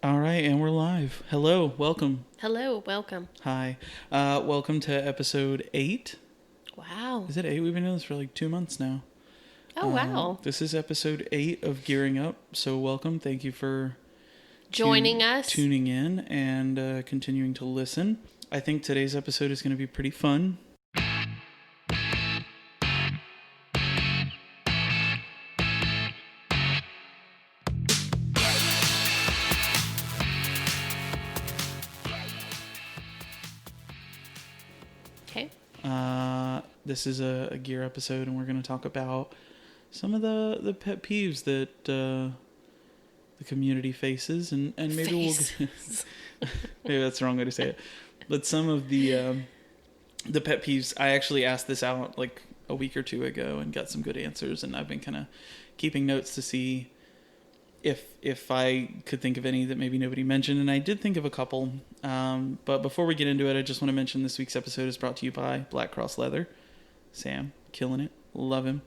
All right, and we're live. Hello, welcome. Hello, welcome. Hi. Welcome to episode 8. Wow. Is it 8? We've been doing this for like 2 months now. Oh, wow. This is episode 8 of Gearing Up, so welcome. Thank you for Joining us. tuning in, and continuing to listen. I think today's episode is going to be pretty fun. Okay. This is a gear episode, and we're going to talk about some of the pet peeves that the community faces, and maybe we'll maybe that's the wrong way to say it, but some of the pet peeves. I actually asked this out like a week or two ago and got some good answers, and I've been kind of keeping notes to see if I could think of any that maybe nobody mentioned, and I did think of a couple. But before we get into it, I just want to mention this week's episode is brought to you by Black Cross Leather. Sam, killing it. Love him.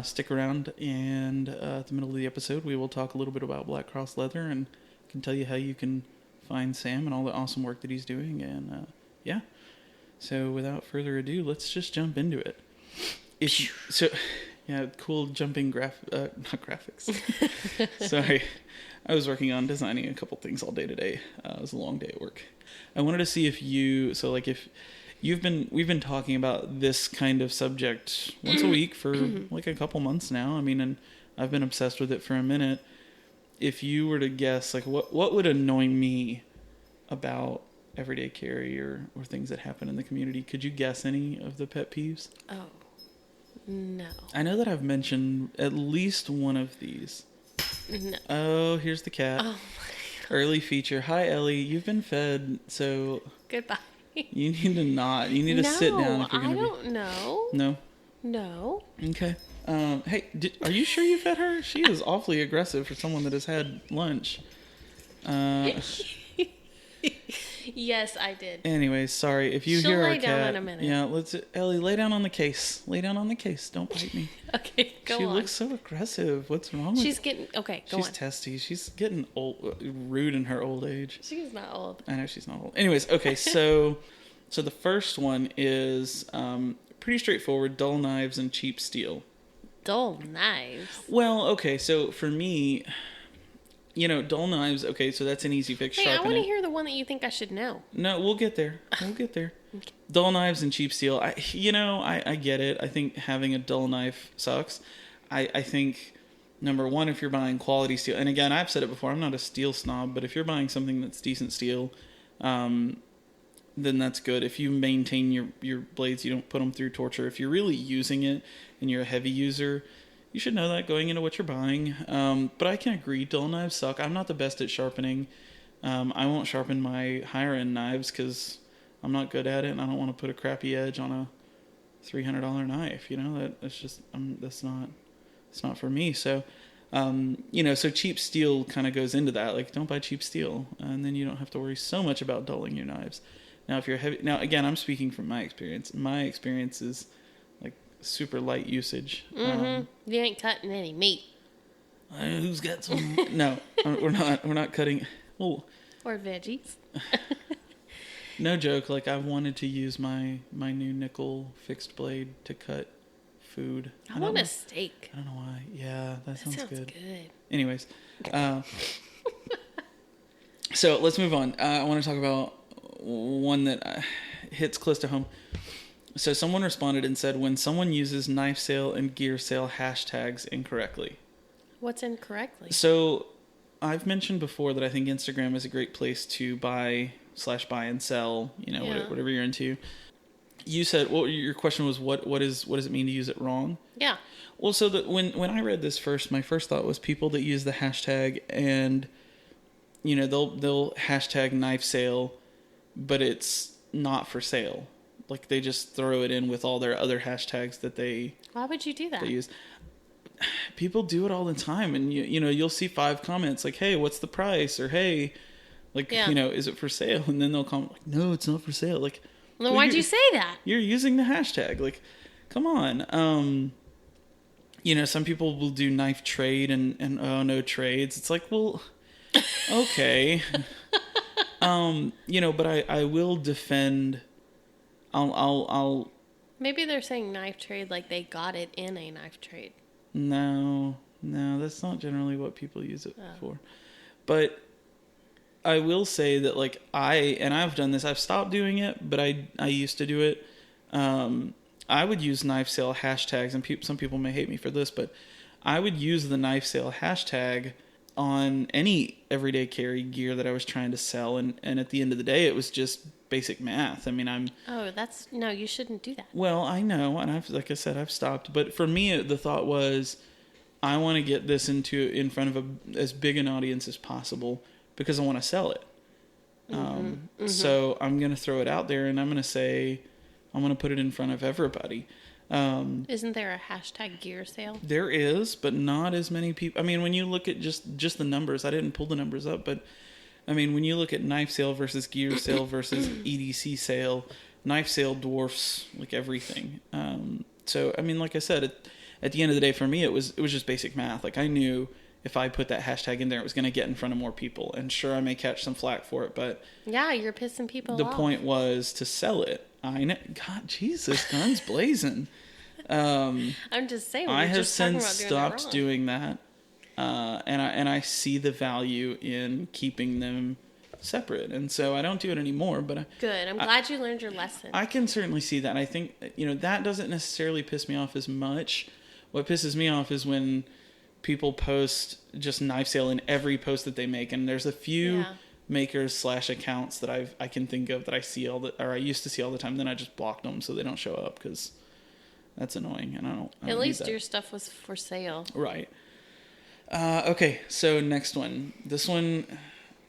Stick around, and at the middle of the episode, we will talk a little bit about Black Cross Leather, and can tell you how you can find Sam and all the awesome work that he's doing. And yeah. So without further ado, let's just jump into it. Yeah, cool jumping not graphics. Sorry. I was working on designing a couple things all day today. It was a long day at work. I wanted to see if we've been talking about this kind of subject once a week for like a couple months now. I mean, and I've been obsessed with it for a minute. If you were to guess, like what would annoy me about everyday carry or things that happen in the community, could you guess any of the pet peeves? Oh. No. I know that I've mentioned at least one of these. No. Oh, here's the cat. Oh, my God. Early feature. Hi, Ellie. You've been fed, so... Goodbye. You need to not. You need to sit down if you're going to be... I don't know. No? No. Okay. Hey, are you sure you fed her? She is awfully aggressive for someone that has had lunch. Yes, I did. Anyways, sorry. If you She'll hear our lay down cat... in a minute. Yeah, Ellie, lay down on the case. Lay down on the case. Don't bite me. Okay, go on. She looks so aggressive. What's wrong with her? She's getting... Okay, go on. She's testy. She's getting old, rude in her old age. She's not old. I know she's not old. Anyways, okay, so the first one is pretty straightforward: dull knives and cheap steel. Dull knives? Well, okay, so for me, dull knives. Okay, so that's an easy fix. Hey, I Sharpen want to it. hear the one that you think I should know. No, we'll get there. Okay. Dull knives and cheap steel. I get it. I think having a dull knife sucks. I think, number one, if you're buying quality steel, and again, I've said it before, I'm not a steel snob, but if you're buying something that's decent steel, then that's good. If you maintain your blades, you don't put them through torture. If you're really using it and you're a heavy user, you should know that going into what you're buying. But I can agree, dull knives suck. I'm not the best at sharpening. I won't sharpen my higher end knives because I'm not good at it, and I don't want to put a crappy edge on a $300 knife. That's just that's not for me. So, so cheap steel kind of goes into that. Like, don't buy cheap steel, and then you don't have to worry so much about dulling your knives. Now, if you're heavy, now again, I'm speaking from my experience. My experience is like super light usage. You ain't cutting any meat. Who's got some? No, we're not cutting. Oh, or veggies. No joke. Like, I wanted to use my new nickel fixed blade to cut food. I want a steak. I don't know why. Yeah, that sounds good. Anyways, so let's move on. I want to talk about one that hits close to home. So someone responded and said, when someone uses knife sale and gear sale hashtags incorrectly. What's incorrectly? So I've mentioned before that I think Instagram is a great place to buy and sell, whatever you're into. You said, well, your question was what does it mean to use it wrong? Yeah. Well, so when I read this first, my first thought was people that use the hashtag and, they'll hashtag knife sale, but it's not for sale. Like, they just throw it in with all their other hashtags that they... Why would you do that? They use. People do it all the time, and you'll see 5 comments like, hey, what's the price? Or, hey, like, is it for sale? And then they'll comment like, no, it's not for sale. Like, well, why'd you say that? You're using the hashtag. Like, come on. Some people will do knife trade and oh, no trades. It's like, well, Okay. But I will defend. I'll. Maybe they're saying knife trade like they got it in a knife trade. No, that's not generally what people use it for. But I will say that, like, I've done this. I've stopped doing it, but I used to do it. I would use knife sale hashtags, and some people may hate me for this, but I would use the knife sale hashtag on any everyday carry gear that I was trying to sell, and at the end of the day, it was just basic math. I mean, No, you shouldn't do that. Well, I know, and like I said, I've stopped. But for me, the thought was, I want to get this in front of as big an audience as possible because I want to sell it. So I'm going to throw it out there, and I'm going to say, I'm going to put it in front of everybody. Isn't there a hashtag gear sale? There is, but not as many people. I mean, when you look at just the numbers, I didn't pull the numbers up, but I mean, when you look at knife sale versus gear sale versus EDC sale, knife sale dwarfs like everything. So I mean, like I said, at the end of the day, for me, it was just basic math. Like, I knew if I put that hashtag in there, it was going to get in front of more people. And sure, I may catch some flack for it, but yeah, you're pissing people off. The point was to sell it. I know. God, Jesus, guns blazing. I'm just saying. I have since stopped doing that, and I see the value in keeping them separate, and so I don't do it anymore. But good. I'm glad you learned your lesson. I can certainly see that. And I think that doesn't necessarily piss me off as much. What pisses me off is when people post just knife sale in every post that they make, and there's a few makers / accounts that I can think of that I see I used to see all the time. Then I just blocked them so they don't show up because that's annoying, and I don't At least your stuff was for sale, right? Okay, so next one. This one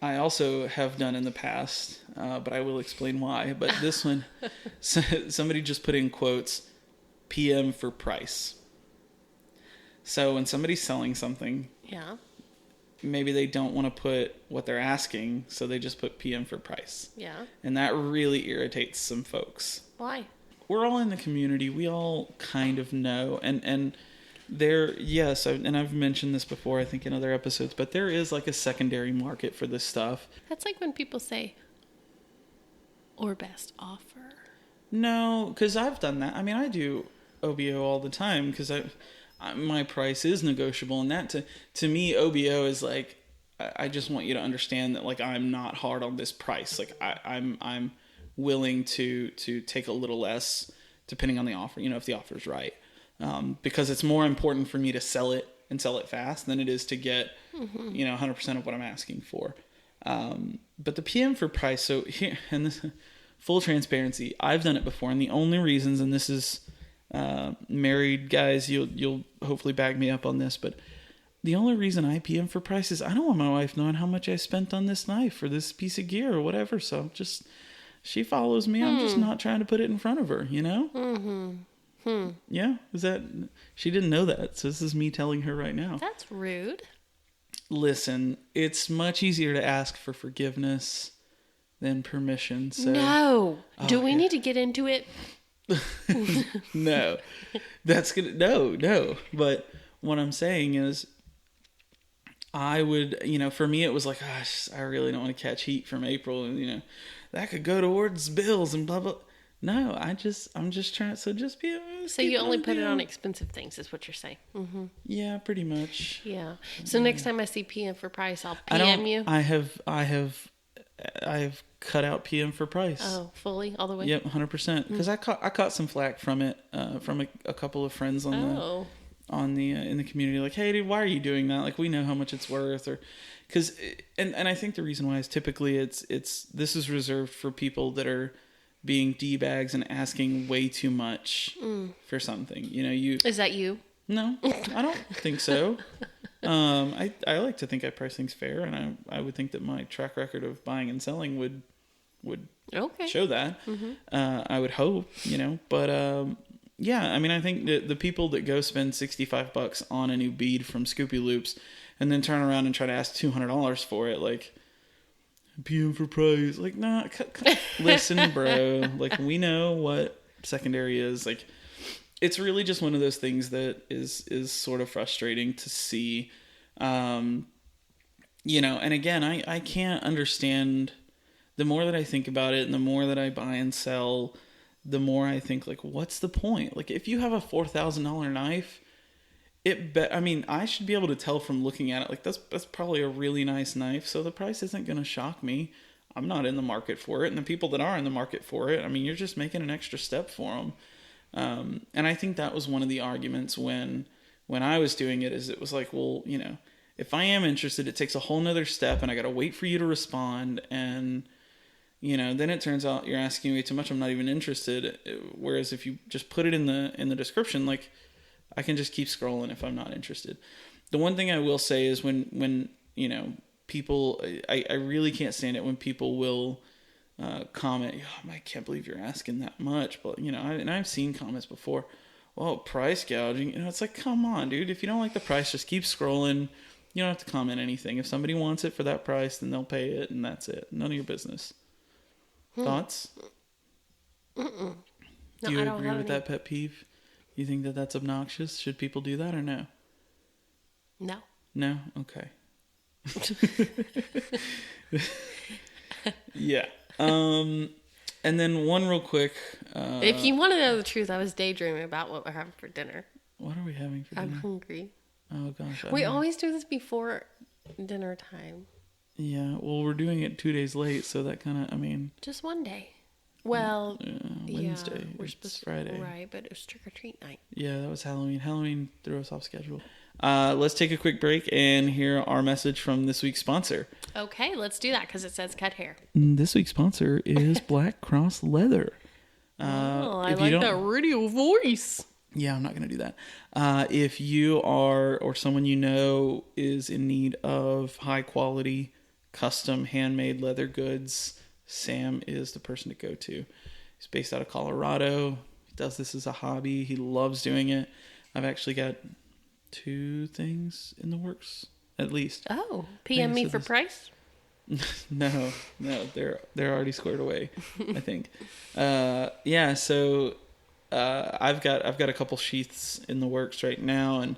I also have done in the past, but I will explain why. But this one, somebody just put in quotes, PM for price. So when somebody's selling something, maybe they don't want to put what they're asking, so they just put PM for price. Yeah. And that really irritates some folks. Why? We're all in the community. We all kind of know. And there, yes, and I've mentioned this before, I think in other episodes, but there is like a secondary market for this stuff. That's like when people say, or best offer. No, because I've done that. I mean, I do OBO all the time because my price is negotiable, and that to me, OBO is like, I just want you to understand that, like, I'm not hard on this price. Like, I'm willing to take a little less depending on the offer, if the offer's right. Because it's more important for me to sell it and sell it fast than it is to get, 100% of what I'm asking for. But the PM for price, so here, and this, full transparency, I've done it before, and the only reasons, and this is, married guys, you'll hopefully back me up on this, but the only reason I PM for price is I don't want my wife knowing how much I spent on this knife or this piece of gear or whatever. So she follows me. I'm just not trying to put it in front of her, Yeah, she didn't know that. So this is me telling her right now. That's rude. Listen, it's much easier to ask for forgiveness than permission. So no. Do we need to get into it? No, that's gonna no. But what I'm saying is, I would, for me, it was like, gosh, I really don't want to catch heat from April, and that could go towards bills and blah blah. No, I'm just trying. So just be. So you only put it on expensive things, is what you're saying? Mm-hmm. Yeah, pretty much. Yeah. So next time I see PM for price, I'll PM you. I have cut out PM for price. Oh, fully, all the way. Yep, 100%. Because I caught some flack from it from a couple of friends on the in the community. Like, hey, dude, why are you doing that? Like, we know how much it's worth, or because and I think the reason why is typically this is reserved for people that are being D-bags and asking way too much for something. Is that you? No, I don't think so. I like to think I price things fair, and I would think that my track record of buying and selling would show that. Mm-hmm. I would hope, but yeah, I mean, I think that the people that go spend $65 on a new bead from Scoopy Loops and then turn around and try to ask $200 for it, like, PM for price, like, nah, listen, bro, like, we know what secondary is. Like, it's really just one of those things that is sort of frustrating to see. And again, I can't understand. The more that I think about it and the more that I buy and sell, the more I think, like, what's the point? Like, if you have a $4,000 knife, I should be able to tell from looking at it, like, that's probably a really nice knife, so the price isn't going to shock me. I'm not in the market for it, and the people that are in the market for it, you're just making an extra step for them. And I think that was one of the arguments when I was doing it, is it was like, well, if I am interested, it takes a whole nother step, and I got to wait for you to respond, and then it turns out you're asking way too much. I'm not even interested. Whereas if you just put it in the description, like, I can just keep scrolling if I'm not interested. The one thing I will say is when people, I really can't stand it when people will comment, oh, I can't believe you're asking that much. But, and I've seen comments before, well, price gouging. It's like, come on, dude. If you don't like the price, just keep scrolling. You don't have to comment anything. If somebody wants it for that price, then they'll pay it, and that's it. None of your business. Thoughts? No, Do you agree with that pet peeve? You think that that's obnoxious? Should people do that or no? No. No? Okay. Yeah. And then one real quick. If you want to know the truth, I was daydreaming about what we're having for dinner. What are we having for dinner? I'm hungry. Oh, gosh. We always do this before dinner time. Yeah, well, we're doing it 2 days late, so that kind of, Just one day. Well, Wednesday. We're It's supposed Friday. Right, but it was trick-or-treat night. Yeah, that was Halloween. Halloween threw us off schedule. Let's take a quick break and hear our message from this week's sponsor. Okay, let's do that because it says cut hair. This week's sponsor is Black Cross Leather. I like that radio voice. Yeah, I'm not going to do that. If you are, or someone you know is in need of high quality, custom, handmade leather goods, Sam is the person to go to. He's based out of Colorado. He does this as a hobby. He loves doing it. I've actually got 2 things in the works, at least. Oh, PM me for price? No, they're already squared away, I think. So I've got a couple sheaths in the works right now, and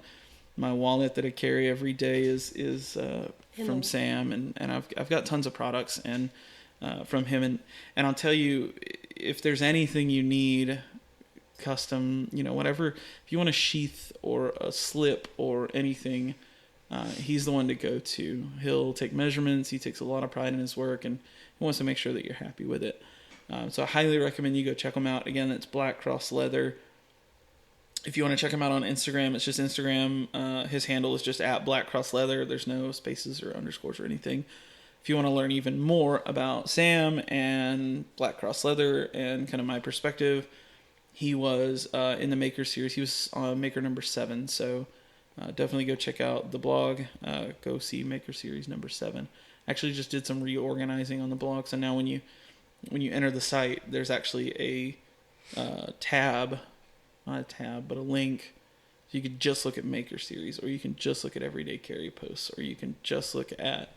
my wallet that I carry every day is from Sam, and I've got tons of products and from him, and I'll tell you, if there's anything you need custom, whatever, if you want a sheath or a slip or anything, he's the one to go to. He'll take measurements. He takes a lot of pride in his work, and he wants to make sure that you're happy with it. So I highly recommend you go check him out. Again, it's Black Cross Leather. If you want to check him out on Instagram, it's just Instagram. His handle is just at Black Cross Leather. There's no spaces or underscores or anything. If you want to learn even more about Sam and Black Cross Leather and kind of my perspective, he was in the Maker series. He was Maker number 7. So definitely go check out the blog. Go see Maker series number 7. Actually just did some reorganizing on the blog. So now when you enter the site, there's actually a tab, not a tab, but a link. So you could just look at Maker Series, or you can just look at Everyday Carry posts, or you can just look at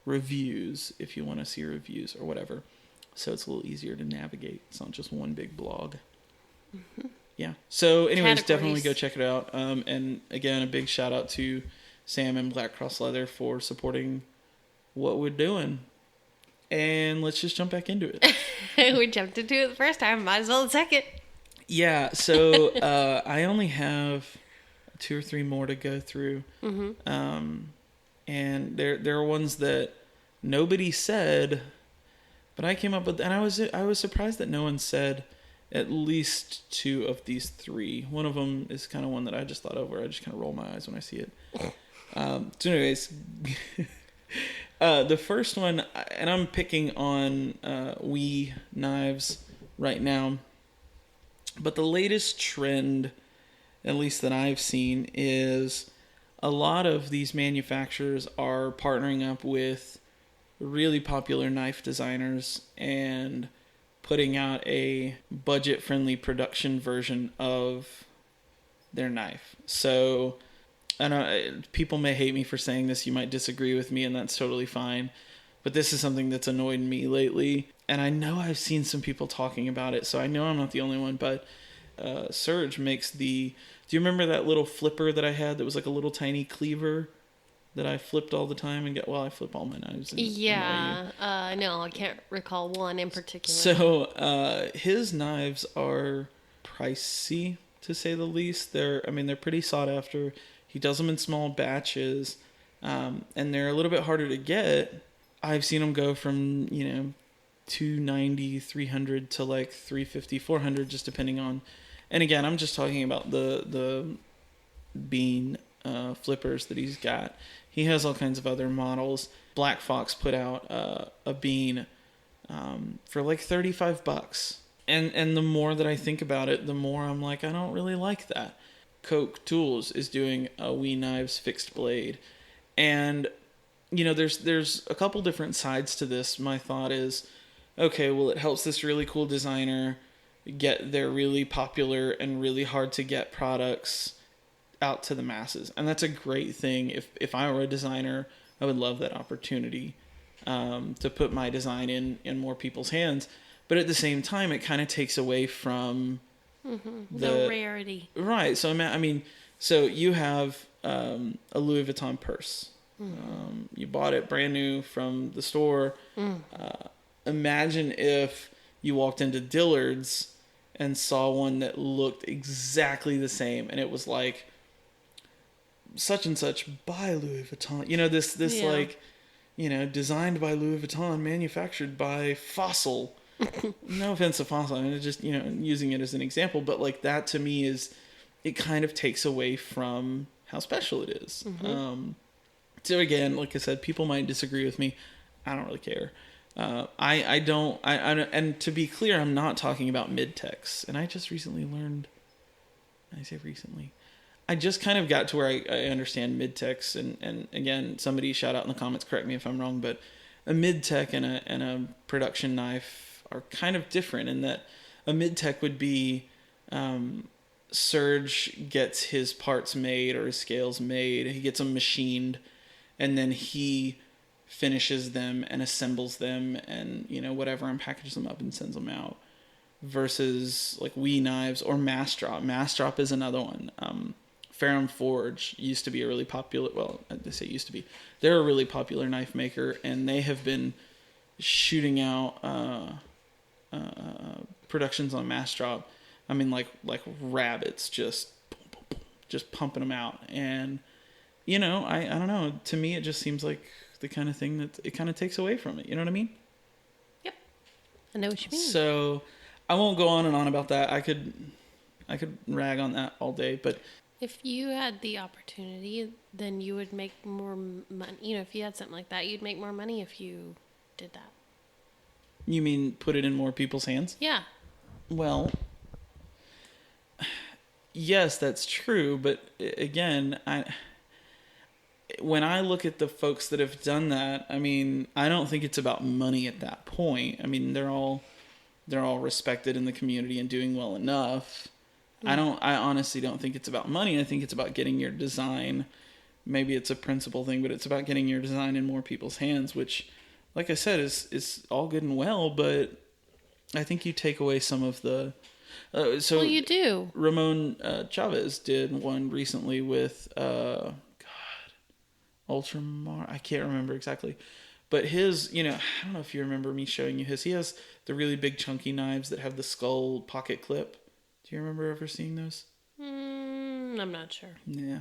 reviews if you want to see reviews or whatever. So it's a little easier to navigate. It's not just one big blog. Mm-hmm. Yeah. So anyways, definitely go check it out. And again, a big shout out to Sam and Black Cross Leather for supporting what we're doing. And let's just jump back into it. We jumped into it the first time. Might as well the second. Yeah. So I only have 2 or 3 more to go through. Mm-hmm. And there are ones that nobody said, but I came up with, and I was surprised that no one said at least 2 of these 3. One of them is kind of one that I just thought of, where I just kind of roll my eyes when I see it. So anyways, the first one, and I'm picking on WE knives right now, but the latest trend, at least that I've seen, is a lot of these manufacturers are partnering up with really popular knife designers and putting out a budget-friendly production version of their knife. So I know people may hate me for saying this. You might disagree with me, and that's totally fine. But this is something that's annoyed me lately. And I know I've seen some people talking about it, so I know I'm not the only one. But Surge makes the... Do you remember that little flipper that I had that was like a little tiny cleaver? that I flipped all the time and get? Well, I flip all my knives. Yeah. No, I can't recall one in particular. So his knives are pricey, to say the least. They're pretty sought after. He does them in small batches, and they're a little bit harder to get. I've seen them go from 290, 300 to like 350, 400, just depending on. And again, I'm just talking about the bean flippers that he's got. He has all kinds of other models. Black Fox put out a bean for like $35. And the more that I think about it, the more I'm like, I don't really like that. Coke Tools is doing a Wee Knives fixed blade. And, there's a couple different sides to this. My thought is, okay, well, it helps this really cool designer get their really popular and really hard to get products out to the masses. And that's a great thing. If I were a designer, I would love that opportunity to put my design in more people's hands. But at the same time, it kind of takes away from the rarity. Right. So, so you have a Louis Vuitton purse. You bought it brand new from the store. Imagine if you walked into Dillard's and saw one that looked exactly the same, and it was like such and such by Louis Vuitton. Designed by Louis Vuitton, manufactured by Fossil. No offense to Fossil, it's just using it as an example, but like that to me it kind of takes away from how special it is. So again, like I said, people might disagree with me. I don't really care. And to be clear, I'm not talking about mid-techs. And I just recently learned, I say recently, I just kind of got to where I understand mid-techs. And again, somebody shout out in the comments, correct me if I'm wrong, but a mid-tech and a production knife are kind of different in that a mid-tech would be Serge gets his parts made or his scales made. He gets them machined, and then he finishes them and assembles them and whatever, and packages them up and sends them out. Versus like Wee Knives or Mastrop. Mastrop is another one. Ferrum Forge used to be a really popular. Well, they say used to be. They're a really popular knife maker, and they have been shooting out productions on Mastrop. Like rabbits, just pumping them out. And I don't know. To me, it just seems like the kind of thing that it kind of takes away from it. You know what I mean? Yep. I know what you mean. So I won't go on and on about that. I could rag on that all day, but if you had the opportunity, then you would make more money. If you had something like that, you'd make more money if you did that. You mean put it in more people's hands? Yeah. Well, yes, that's true, but again, when I look at the folks that have done that, I don't think it's about money at that point. They're all respected in the community and doing well enough. I honestly don't think it's about money. I think it's about getting your design. Maybe it's a principle thing, but it's about getting your design in more people's hands, which, like I said, is all good and well, but I think you take away some of the... well, you do. Ramon Chavez did one recently with... Ultramar, I can't remember exactly, but his, I don't know if you remember me showing you his. He has the really big chunky knives that have the skull pocket clip. Do you remember ever seeing those? I'm not sure. Yeah.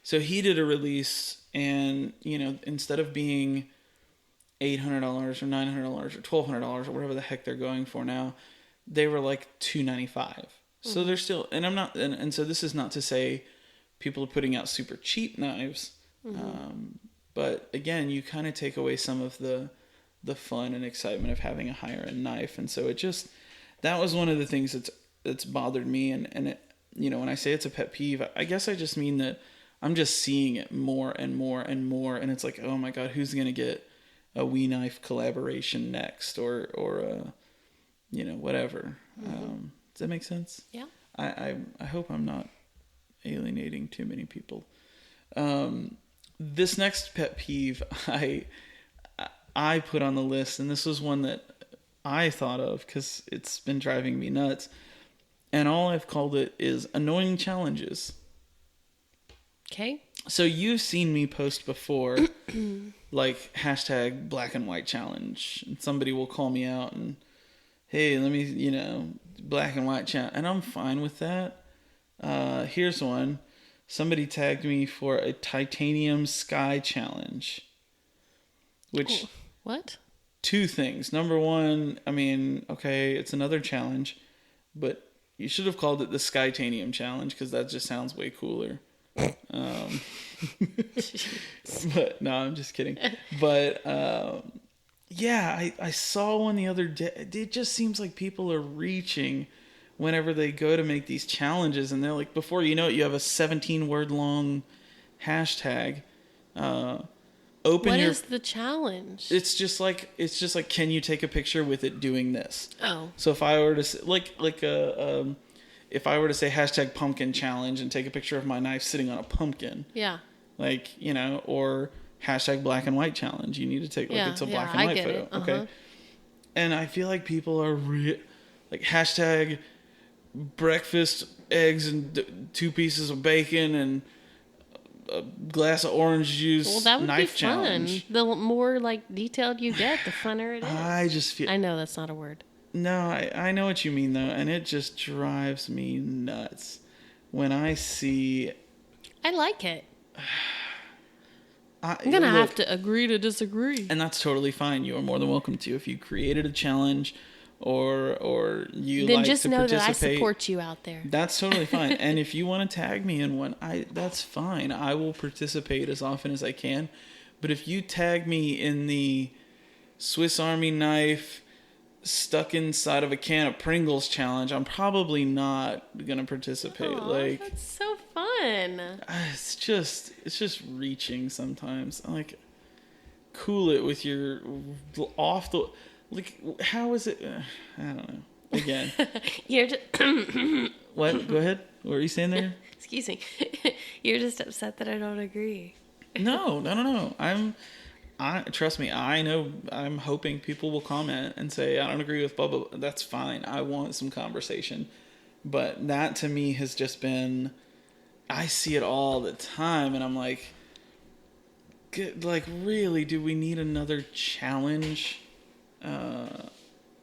So he did a release, and instead of being $800 or $900 or $1,200 or whatever the heck they're going for now, they were like $295. So they're still, and I'm not, and so this is not to say people are putting out super cheap knives. But again, you kind of take away some of the fun and excitement of having a higher end knife. And so that was one of the things that's bothered me. And it, when I say it's a pet peeve, I guess I just mean that I'm just seeing it more and more and more. And it's like, oh my God, who's going to get a Wee Knife collaboration next or whatever. Does that make sense? Yeah. I hope I'm not alienating too many people. This next pet peeve I put on the list, and this was one that I thought of because it's been driving me nuts, and all I've called it is annoying challenges. Okay. So you've seen me post before, like hashtag black and white challenge, and somebody will call me out and, hey, let me, black and white challenge, and I'm fine with that. Here's one. Somebody tagged me for a titanium sky challenge, which what? Two things. Number one, I mean, okay, it's another challenge, but you should have called it the Skytanium challenge because that just sounds way cooler. But no, I'm just kidding. But yeah, I saw one the other day. It just seems like people are reaching whenever they go to make these challenges, and they're like, before you know it, you have a 17-word long hashtag. What is the challenge? It's just like can you take a picture with it doing this? Oh. So if I were to say, if I were to say hashtag pumpkin challenge and take a picture of my knife sitting on a pumpkin. Yeah. Or hashtag black and white challenge. You need to take it's a black and white photo. Uh-huh. Okay. And I feel like people are like hashtag breakfast eggs and 2 pieces of bacon and a glass of orange juice. Well, that would knife be fun. Challenge. The more detailed you get, the funner it is. I just feel. I know that's not a word. No, I know what you mean though, and it just drives me nuts when I see. I like it. I'm gonna have to agree to disagree, and that's totally fine. You are more than welcome to if you created a challenge, or you then like just to know participate. that I support you out there. That's totally fine. And if you want to tag me in one, that's fine. I will participate as often as I can. But if you tag me in the Swiss Army knife stuck inside of a can of Pringles challenge, I'm probably not gonna participate. That's so fun. It's just reaching sometimes. Like, cool it with your off the. Like, how is it? I don't know. Again. You're just What? Go ahead. What were you saying there? Excuse me. You're just upset that I don't agree. No. Trust me. I know. I'm hoping people will comment and say, I don't agree with blah, blah, blah. That's fine. I want some conversation. But that to me has just been, I see it all the time. And I'm like, really, do we need another challenge?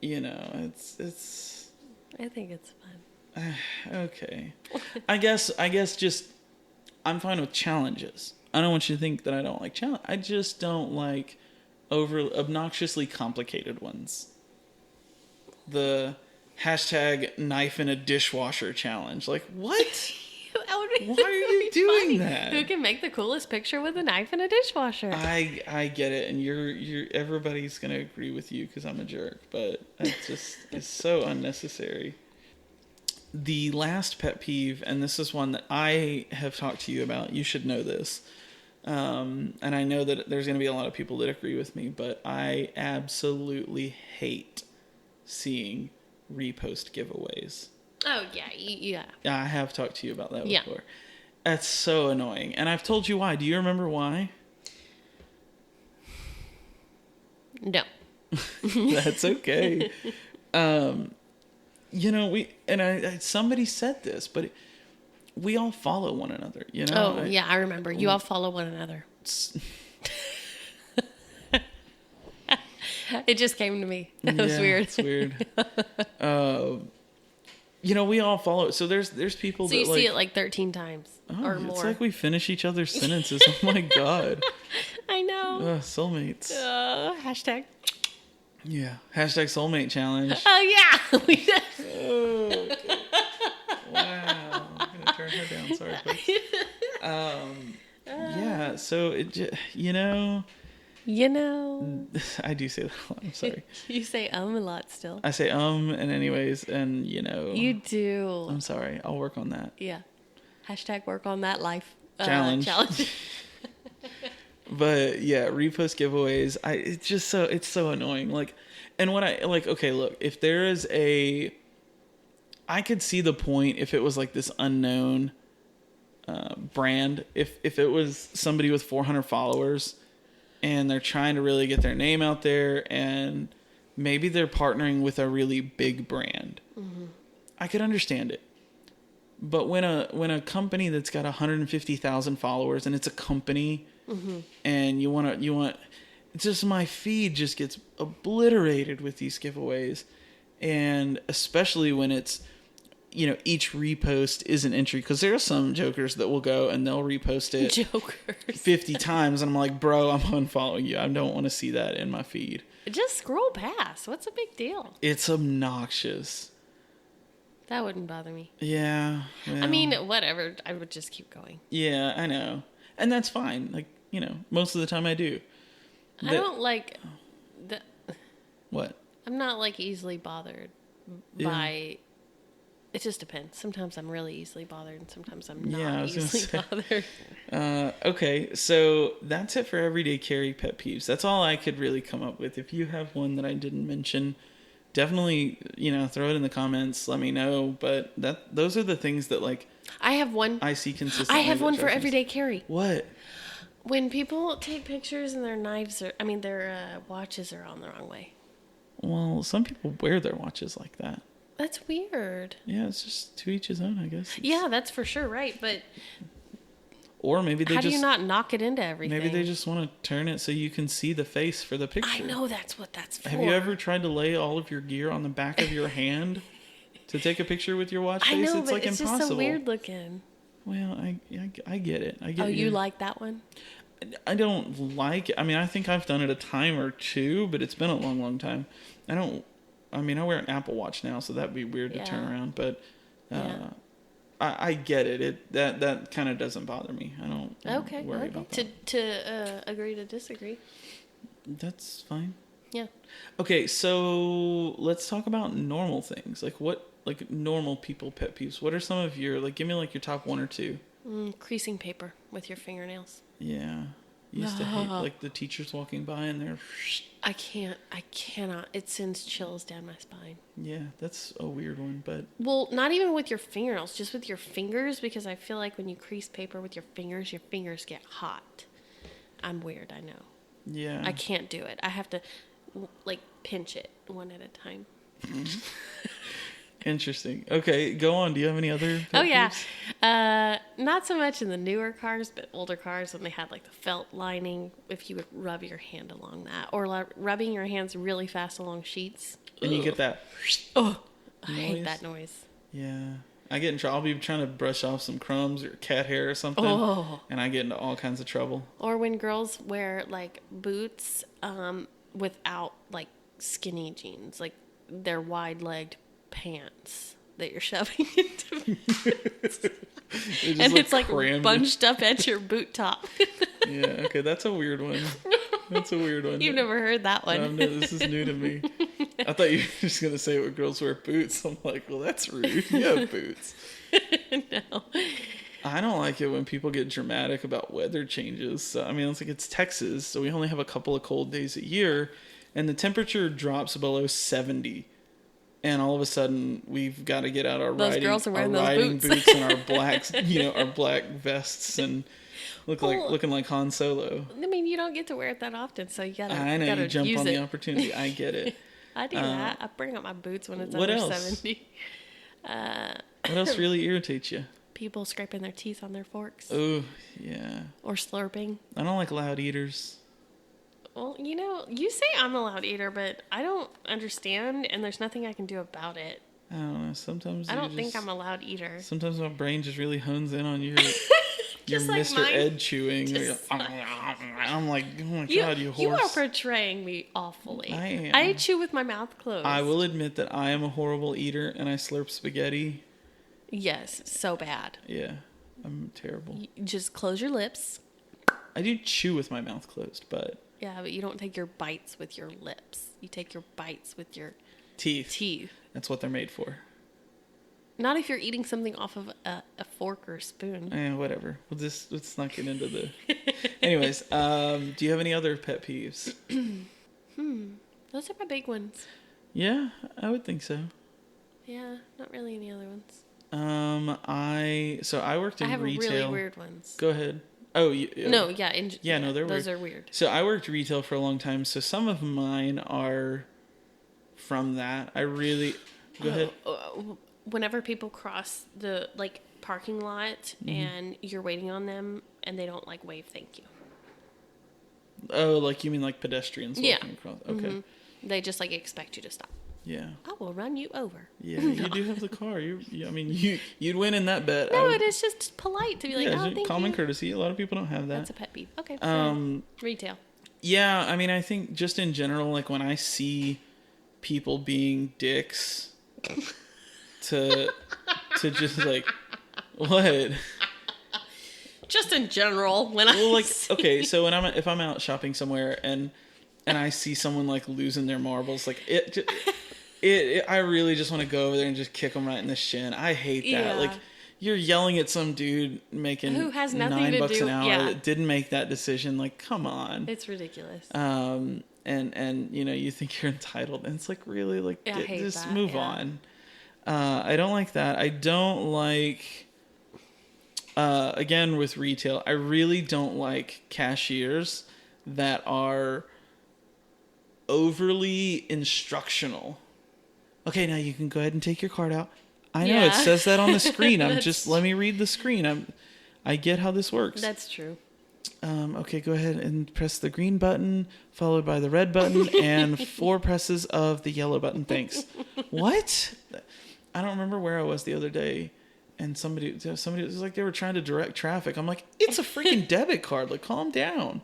It's. I think it's fun. Okay. I guess just I'm fine with challenges. I don't want you to think that I don't like challenge. I just don't like obnoxiously complicated ones. The hashtag knife in a dishwasher challenge. Like, what? Why are you doing that? Who can make the coolest picture with a knife in a dishwasher? I get it, and you're everybody's gonna agree with you because I'm a jerk, but it's so unnecessary. The last pet peeve, and this is one that I have talked to you about. You should know this, and I know that there's gonna be a lot of people that agree with me, but I absolutely hate seeing repost giveaways. Oh, yeah. I have talked to you about that yeah. before. That's so annoying. And I've told you why. Do you remember why? No. That's okay. Somebody said this, but we all follow one another, you know? Oh, yeah, I remember. You all follow one another. It just came to me. That was weird. It's weird. We all follow. So there's people so that you see it like 13 times or more. It's like we finish each other's sentences. Oh my God. I know. Soulmates. Hashtag. Yeah. Hashtag soulmate challenge. Oh yeah. We did. Okay. Wow. I'm going to turn her down. Sorry, folks. Yeah. So I do say that a lot. I'm sorry. You say a lot still. I say and anyways, and You do. I'm sorry. I'll work on that. Yeah. Hashtag work on that life. Challenge. But yeah, repost giveaways. It's so annoying. Like, and what okay, look, if there is I could see the point if it was like this unknown brand. If it was somebody with 400 followers and they're trying to really get their name out there and maybe they're partnering with a really big brand. Mm-hmm. I could understand it. But when a company that's got 150,000 followers and it's a company, and you want, it's just my feed just gets obliterated with these giveaways, and especially when it's, each repost is an entry, because there are some jokers that will go and they'll repost it 50 times, and I'm like, bro, I'm unfollowing you. I don't want to see that in my feed. Just scroll past. What's a big deal? It's obnoxious. That wouldn't bother me. Yeah. Well, I mean, whatever. I would just keep going. Yeah, I know. And that's fine. Like, most of the time I do. I don't like... What? I'm not, like, easily bothered by... It just depends. Sometimes I'm really easily bothered, and sometimes I'm not easily bothered. Okay, so that's it for everyday carry pet peeves. That's all I could really come up with. If you have one that I didn't mention, definitely, throw it in the comments. Let me know. But those are the things that, like, I have one. I see consistently. I have one for everyday carry. What? When people take pictures and their watches are on the wrong way. Well, some people wear their watches like that. That's weird. Yeah, it's just to each his own, I guess. Yeah, that's for sure, right? But or maybe how do you not knock it into everything? Maybe they just want to turn it so you can see the face for the picture. I know that's what that's for. Have you ever tried to lay all of your gear on the back of your hand to take a picture with your watch face? I know, it's but like it's impossible. just so weird looking. Well, I get it. I get. Oh, you like that one? I don't like it. I mean, I think I've done it a time or two, but it's been a long, long time. I wear an Apple Watch now, so that'd be weird to turn around. But I get it. That kind of doesn't bother me. I don't worry about that. To agree to disagree. That's fine. Yeah. Okay, so let's talk about normal things. Like normal people pet peeves. What are some of your, give me your top one or two? Creasing paper with your fingernails. Yeah. Used to hate the teachers walking by and they're... I cannot. It sends chills down my spine. Yeah, that's a weird one, but... Well, not even with your fingernails, just with your fingers, because I feel like when you crease paper with your fingers get hot. I'm weird, I know. Yeah. I can't do it. I have to, pinch it one at a time. Interesting. Okay, go on. Do you have any other pet peeves? Not so much in the newer cars, but older cars when they had the felt lining, if you would rub your hand along that, or rubbing your hands really fast along sheets. And you get that... Oh, I hate that noise. Yeah. I get in trouble. I'll be trying to brush off some crumbs or cat hair or something, and I get into all kinds of trouble. Or when girls wear boots without skinny jeans, they're wide-legged pants that you're shoving into boots. And it's bunched up at your boot top. Yeah, okay, that's a weird one. You've never heard that one. No, this is new to me. I thought you were just going to say what girls wear boots. I'm like, well, that's rude. You have boots. No. I don't like it when people get dramatic about weather changes. So, it's Texas, so we only have a couple of cold days a year, and the temperature drops below 70. And all of a sudden, we've got to get out our riding boots and our black, our black vests and looking like Han Solo. You don't get to wear it that often, so you gotta. I know you jump on the opportunity. I get it. I do that. I bring up my boots when it's under 70. What else really irritates you? People scraping their teeth on their forks. Oh, yeah. Or slurping. I don't like loud eaters. Well, you say I'm a loud eater, but I don't understand, and there's nothing I can do about it. I don't know. Sometimes I don't think I'm a loud eater. Sometimes my brain just really hones in on your Mr. Ed chewing. I'm like, oh my God, you horse. You are portraying me awfully. I am. I chew with my mouth closed. I will admit that I am a horrible eater, and I slurp spaghetti. Yes, so bad. Yeah, I'm terrible. Just close your lips. I do chew with my mouth closed, but... Yeah, but you don't take your bites with your lips. You take your bites with your... Teeth. That's what they're made for. Not if you're eating something off of a fork or a spoon. Whatever. Let's not get into the... Anyways, do you have any other pet peeves? Those are my big ones. Yeah, I would think so. Yeah, not really any other ones. I worked in retail. I have really weird ones. Go ahead. Oh, no, yeah. No, they're weird. Those are weird. So I worked retail for a long time, so some of mine are from that. I really... Go ahead. Whenever people cross the, parking lot and you're waiting on them and they don't like wave thank you. Oh, like you mean like pedestrians walking across? Okay. They just like expect you to stop. Yeah. I will run you over. Yeah, you do have the car. I mean, you'd win in that bet. No, it is just polite to be like, yeah, oh, thank common you. courtesy. A lot of people don't have that. That's a pet peeve. Okay. Retail. Yeah, I mean, I think just in general, like when I see people being dicks to just like what? Just in general, when okay, so if I'm out shopping somewhere and I see someone like losing their marbles, like I really just want to go over there and just kick them right in the shin. I hate that. Yeah. Like you're yelling at some dude making who has nothing $9 to do an hour yeah. that didn't make that decision. Like, come on. It's ridiculous. And you think you're entitled, and it's like really like I hate just that, move on. I don't like that. I don't like. Again, with retail, I really don't like cashiers that are overly instructional. Okay, now you can go ahead and take your card out. I know it says that on the screen. Let me read the screen. I get how this works. That's true. Okay, go ahead and press the green button, followed by the red button, and 4 presses of the yellow button. Thanks. What? I don't remember where I was the other day, and somebody was like they were trying to direct traffic. I'm like, it's a freaking debit card. Like, calm down.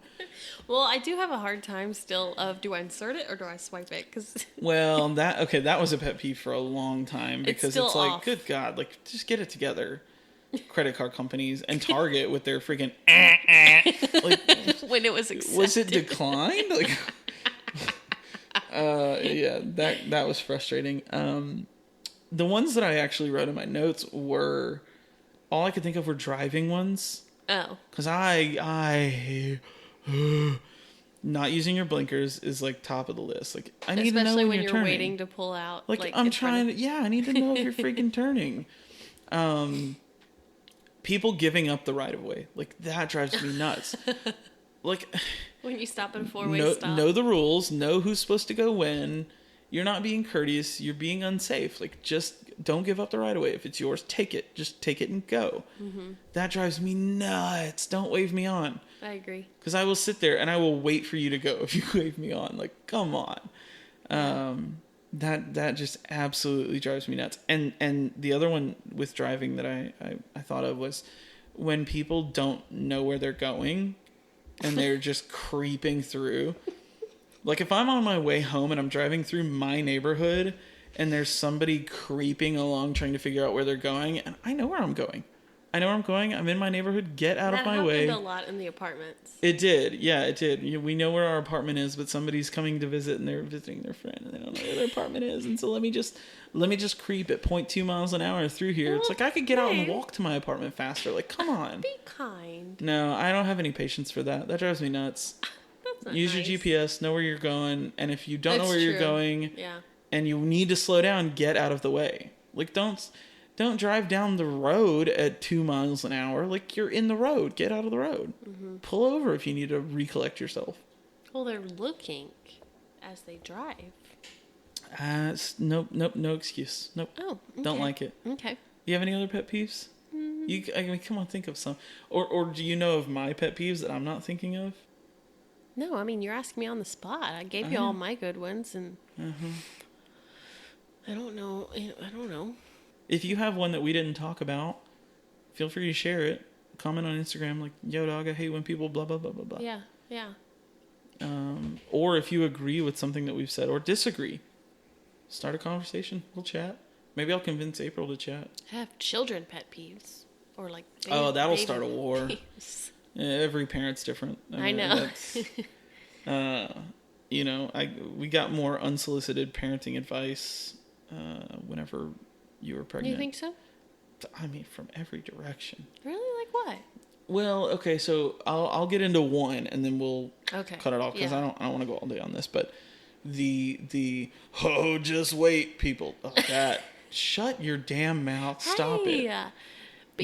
Well, I do have a hard time still of do I insert it or do I swipe it? Well, that was a pet peeve for a long time because it's like, off. good God, like just get it together. Credit card companies and Target with their freaking like when it was accepted. Was it declined? Like yeah, that was frustrating. The ones that I actually wrote in my notes were all I could think of were driving ones. Oh. Cuz I not using your blinkers is like top of the list. Like I need especially to know when you're you're turning. waiting to pull out. Like I'm trying to I need to know if you're freaking turning. People giving up the right of way, like that drives me nuts. Like when you stop at a 4-way stop, know the rules, know who's supposed to go when. You're not being courteous. You're being unsafe. Like just don't give up the right of way. If it's yours, take it. Just take it and go. Mm-hmm. That drives me nuts. Don't wave me on. I agree. Because I will sit there and I will wait for you to go if you wave me on. Like come on. That just absolutely drives me nuts. And the other one with driving that I thought of was when people don't know where they're going and they're just creeping through. Like if I'm on my way home and I'm driving through my neighborhood and there's somebody creeping along trying to figure out where they're going, and I know where I'm going. I'm in my neighborhood. Get out of my way. That happened a lot in the apartments. It did. Yeah, it did. We know where our apartment is, but somebody's coming to visit and they're visiting their friend and they don't know where their apartment is. And so let me just creep at 0.2 miles an hour through here. Well, it's like I could get out and walk to my apartment faster. Like, come on. Be kind. No, I don't have any patience for that. That drives me nuts. That's not Use nice. your GPS, know where you're going, and if you don't know where you're going, yeah, and you need to slow down, get out of the way. Like don't drive down the road at 2 miles an hour. Like you're in the road. Get out of the road. Mm-hmm. Pull over if you need to recollect yourself. Well, they're looking as they drive. Nope, no excuse. Nope. Oh, okay. Don't like it. Okay. You have any other pet peeves? I mean, come on, think of some. Or do you know of my pet peeves that I'm not thinking of? No, I mean, you're asking me on the spot. I gave you all my good ones, and I don't know. If you have one that we didn't talk about, feel free to share it. Comment on Instagram like, yo, dog, I hate when people blah, blah, blah, blah, blah. Yeah. Or if you agree with something that we've said or disagree, start a conversation. We'll chat. Maybe I'll convince April to chat. I have children pet peeves. Or like that'll start a war. Yeah, every parent's different. I know. We got more unsolicited parenting advice whenever you were pregnant. You think so? I mean, from every direction. Really? Like what? Well, okay, so I'll get into one and then we'll cut it off because I don't want to go all day on this. But the just wait, people. Oh, that shut your damn mouth. Stop it.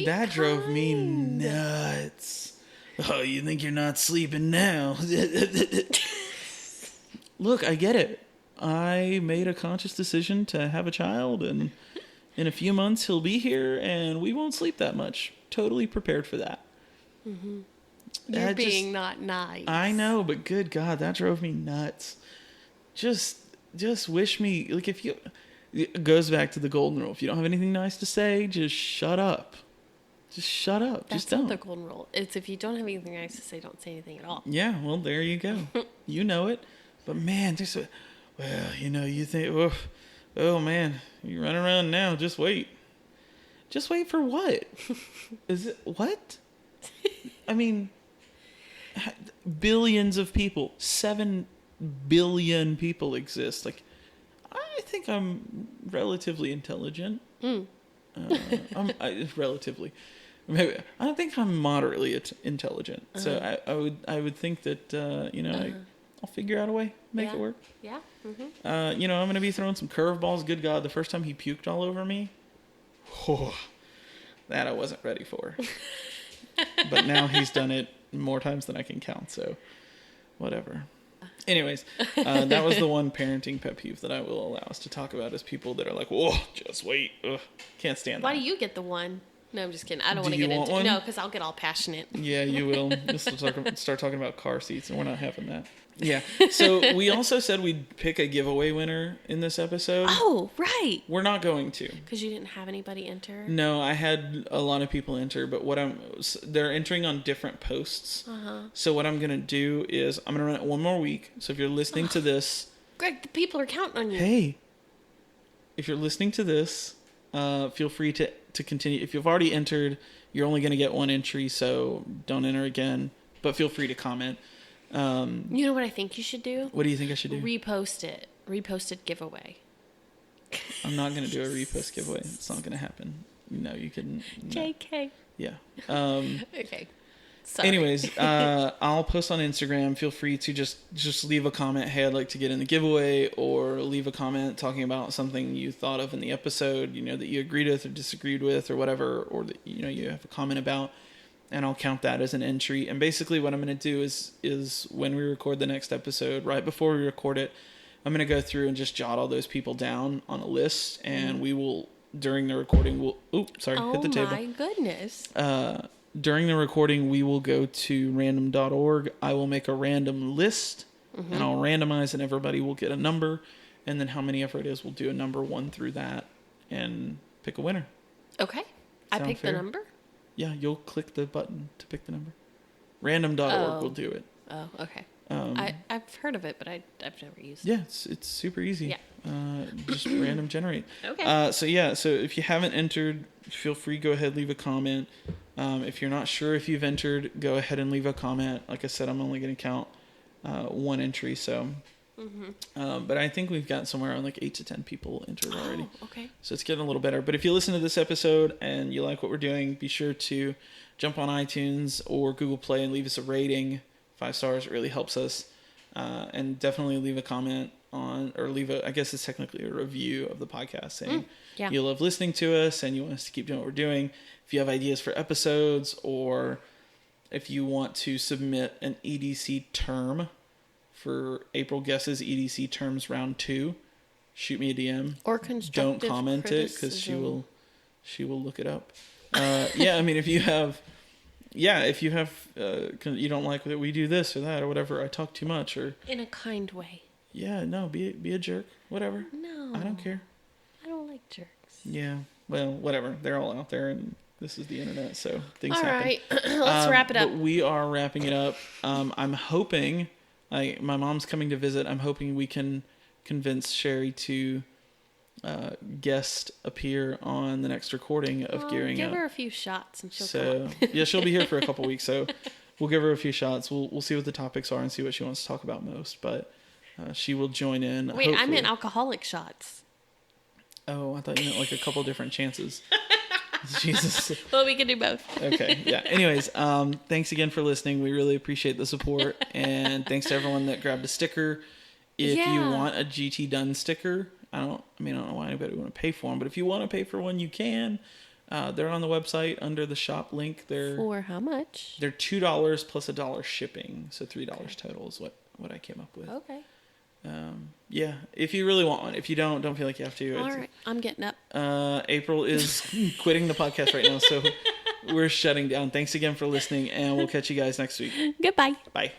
That drove me nuts. Oh, you think you're not sleeping now? Look, I get it. I made a conscious decision to have a child, and In a few months, he'll be here, and we won't sleep that much. Totally prepared for that. Mm-hmm. You're being not nice. I know, but good God, that drove me nuts. Just wish me, like, if you... It goes back to the golden rule. If you don't have anything nice to say, just shut up. Just shut up. That's just don't. not the golden rule. It's if you don't have anything nice to say, don't say anything at all. Yeah, well, there you go. You know it. But, man, you think, oh, man, you're running around now. Just wait. Just wait for what? Is it, what? I mean, billions of people, 7 billion people exist. Like, I think I'm relatively intelligent. Relatively. Maybe, I think I'm moderately intelligent. So I would think that, I'll figure out a way, make it work. Yeah. Mm-hmm. I'm going to be throwing some curveballs. Good God, the first time he puked all over me, that I wasn't ready for. But now he's done it more times than I can count, so whatever. Anyways, that was the one parenting pet peeve that I will allow us to talk about is people that are like, whoa, just wait. Ugh, can't stand that. Why do you get the one? No, I'm just kidding. I don't want to get into one? No, because I'll get all passionate. Yeah, you will. Just start talking about car seats, and we're not having that. Yeah. So we also said we'd pick a giveaway winner in this episode. Oh, right. We're not going to. Because you didn't have anybody enter? No, I had a lot of people enter, but they're entering on different posts. Uh-huh. So what I'm going to do is I'm going to run it one more week. So if you're listening to this... Greg, the people are counting on you. Hey, if you're listening to this, feel free to continue. If you've already entered, you're only going to get one entry, so don't enter again. But feel free to comment. You know what I think you should do? What do you think I should do? Repost it. Reposted giveaway. I'm not going to do a repost giveaway. It's not going to happen. No, you couldn't. No. JK. Yeah. Okay. Sorry. Anyways, I'll post on Instagram. Feel free to just leave a comment. Hey, I'd like to get in the giveaway, or leave a comment talking about something you thought of in the episode, that you agreed with or disagreed with or whatever, or that, you have a comment about. And I'll count that as an entry. And basically what I'm going to do is when we record the next episode, right before we record it, I'm going to go through and just jot all those people down on a list. And we will, during the recording, hit the table. Oh my goodness. During the recording, we will go to random.org. I will make a random list, and I'll randomize, and everybody will get a number. And then how many ever it is, we'll do a number 1 through that and pick a winner. Okay. I pick the number? Yeah, you'll click the button to pick the number. Random.org will do it. Oh, okay. I've heard of it, but I've never used it. Yeah, it's super easy. Yeah. Just random generate. Okay. So if you haven't entered, feel free, go ahead, leave a comment. If you're not sure if you've entered, go ahead and leave a comment. Like I said, I'm only going to count one entry, so... but I think we've got somewhere around like 8 to 10 people entered already. Okay. So it's getting a little better. But if you listen to this episode and you like what we're doing, be sure to jump on iTunes or Google Play and leave us a rating. 5 stars. It really helps us. And definitely leave a comment I guess it's technically a review of the podcast saying you love listening to us and you want us to keep doing what we're doing. If you have ideas for episodes, or if you want to submit an EDC term for April Guesses EDC terms round 2, shoot me a DM. Or constructive Don't comment criticism. it, because she will look it up. I mean, if you have you don't like that we do this or that or whatever, I talk too much, or in a kind way. Yeah, no, be a jerk, whatever. No, I don't care. I don't like jerks. Yeah, well, whatever. They're all out there, and this is the internet, so things happen. All right, let's wrap it up. But we are wrapping it up. I'm hoping. My mom's coming to visit. I'm hoping we can convince Sherry to guest appear on the next recording of Gearing Up. Give her a few shots and she'll come. Yeah, she'll be here for a couple weeks, so we'll give her a few shots. We'll see what the topics are and see what she wants to talk about most, but she will join in. Wait, hopefully. I meant alcoholic shots. Oh, I thought you meant like a couple different chances. Jesus. Well, we can do both. Okay. Yeah. Anyways, thanks again for listening. We really appreciate the support, and thanks to everyone that grabbed a sticker. If you want a GT Done sticker, I don't know why anybody would want to pay for them, but if you want to pay for one, you can. They're on the website under the shop link. For how much? They're $2 plus $1 shipping, so $3 total is what I came up with. Okay. Yeah, if you really want one. If you don't feel like you have to. All right, I'm getting up. April is quitting the podcast right now, so we're shutting down. Thanks again for listening, and we'll catch you guys next week. Goodbye. Bye.